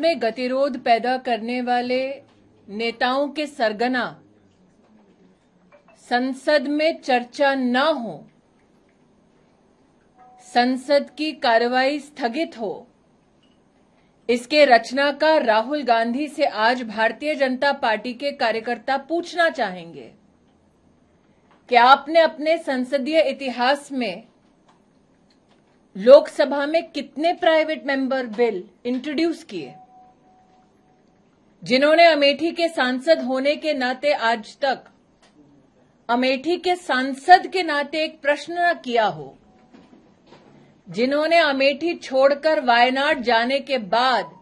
में गतिरोध पैदा करने वाले नेताओं के सरगना संसद में चर्चा न हो, संसद की कार्रवाई स्थगित हो, इसके रचनाकार राहुल गांधी से आज भारतीय जनता पार्टी के कार्यकर्ता पूछना चाहेंगे कि आपने अपने संसदीय इतिहास में लोकसभा में कितने प्राइवेट मेंबर बिल इंट्रोड्यूस किए, जिन्होंने अमेठी के सांसद होने के नाते आज तक अमेठी के सांसद के नाते एक प्रश्न न किया हो, जिन्होंने अमेठी छोड़कर वायनाड जाने के बाद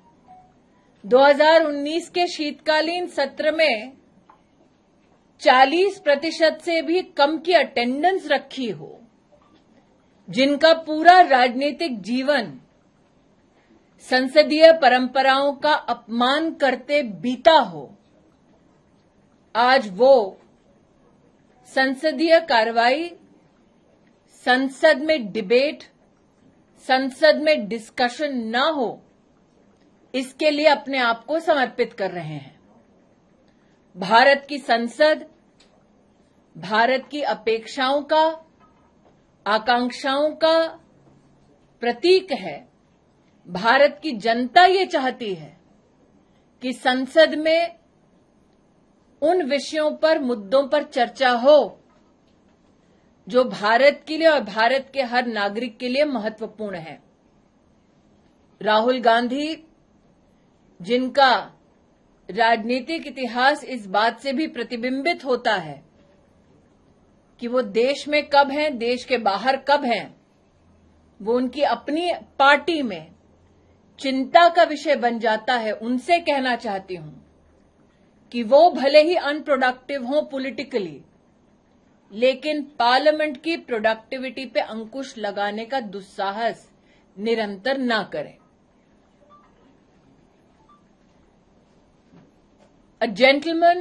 2019 के शीतकालीन सत्र में 40% से भी कम की अटेंडेंस रखी हो, जिनका पूरा राजनीतिक जीवन संसदीय परंपराओं का अपमान करते बीता हो, आज वो संसदीय कार्रवाई, संसद में डिबेट, संसद में डिस्कशन न हो, इसके लिए अपने आप को समर्पित कर रहे हैं। भारत की संसद भारत की अपेक्षाओं का, आकांक्षाओं का प्रतीक है। भारत की जनता ये चाहती है कि संसद में उन विषयों पर, मुद्दों पर चर्चा हो जो भारत के लिए और भारत के हर नागरिक के लिए महत्वपूर्ण है। राहुल गांधी, जिनका राजनीतिक इतिहास इस बात से भी प्रतिबिंबित होता है कि वो देश में कब हैं, देश के बाहर कब हैं, वो उनकी अपनी पार्टी में चिंता का विषय बन जाता है, उनसे कहना चाहती हूं कि वो भले ही अनप्रोडक्टिव हों पॉलिटिकली, लेकिन पार्लियामेंट की प्रोडक्टिविटी पे अंकुश लगाने का दुस्साहस निरंतर ना करें। A gentleman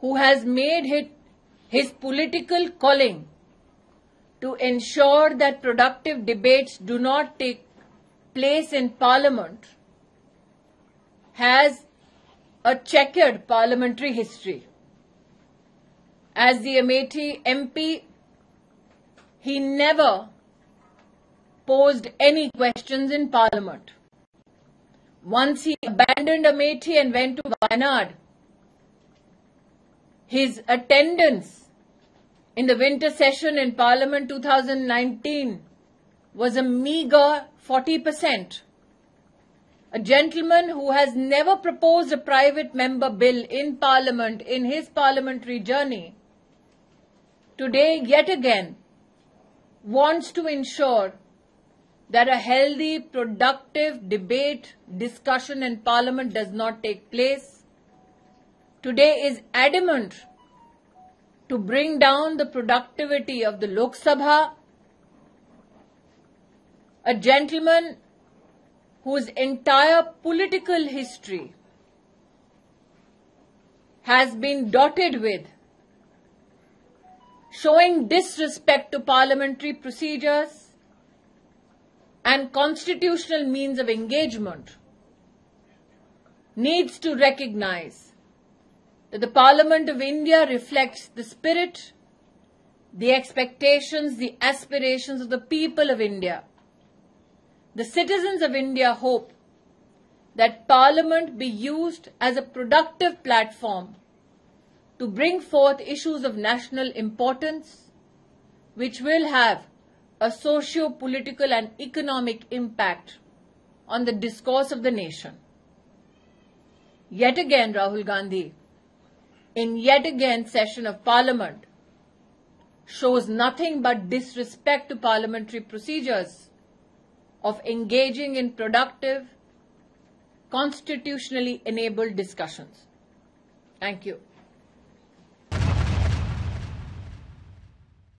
who has made his political calling to ensure that productive debates do not take place in Parliament has a checkered parliamentary history. As the Amethi MP, he never posed any questions in Parliament. Once he abandoned Amethi and went to Wayanad, his attendance in the winter session in Parliament 2019 was a meager 40%. A gentleman who has never proposed a private member bill in Parliament in his parliamentary journey, today yet again wants to ensure that a healthy, productive debate, discussion in Parliament does not take place. Today is adamant to bring down the productivity of the Lok Sabha. A gentleman whose entire political history has been dotted with showing disrespect to parliamentary procedures and constitutional means of engagement, needs to recognize that the Parliament of India reflects the spirit, the expectations, the aspirations of the people of India. The citizens of India hope that Parliament be used as a productive platform to bring forth issues of national importance, which will have a socio-political and economic impact on the discourse of the nation. Yet again, Rahul Gandhi, in yet again session of Parliament, shows nothing but disrespect to parliamentary procedures of engaging in productive, constitutionally enabled discussions. Thank you.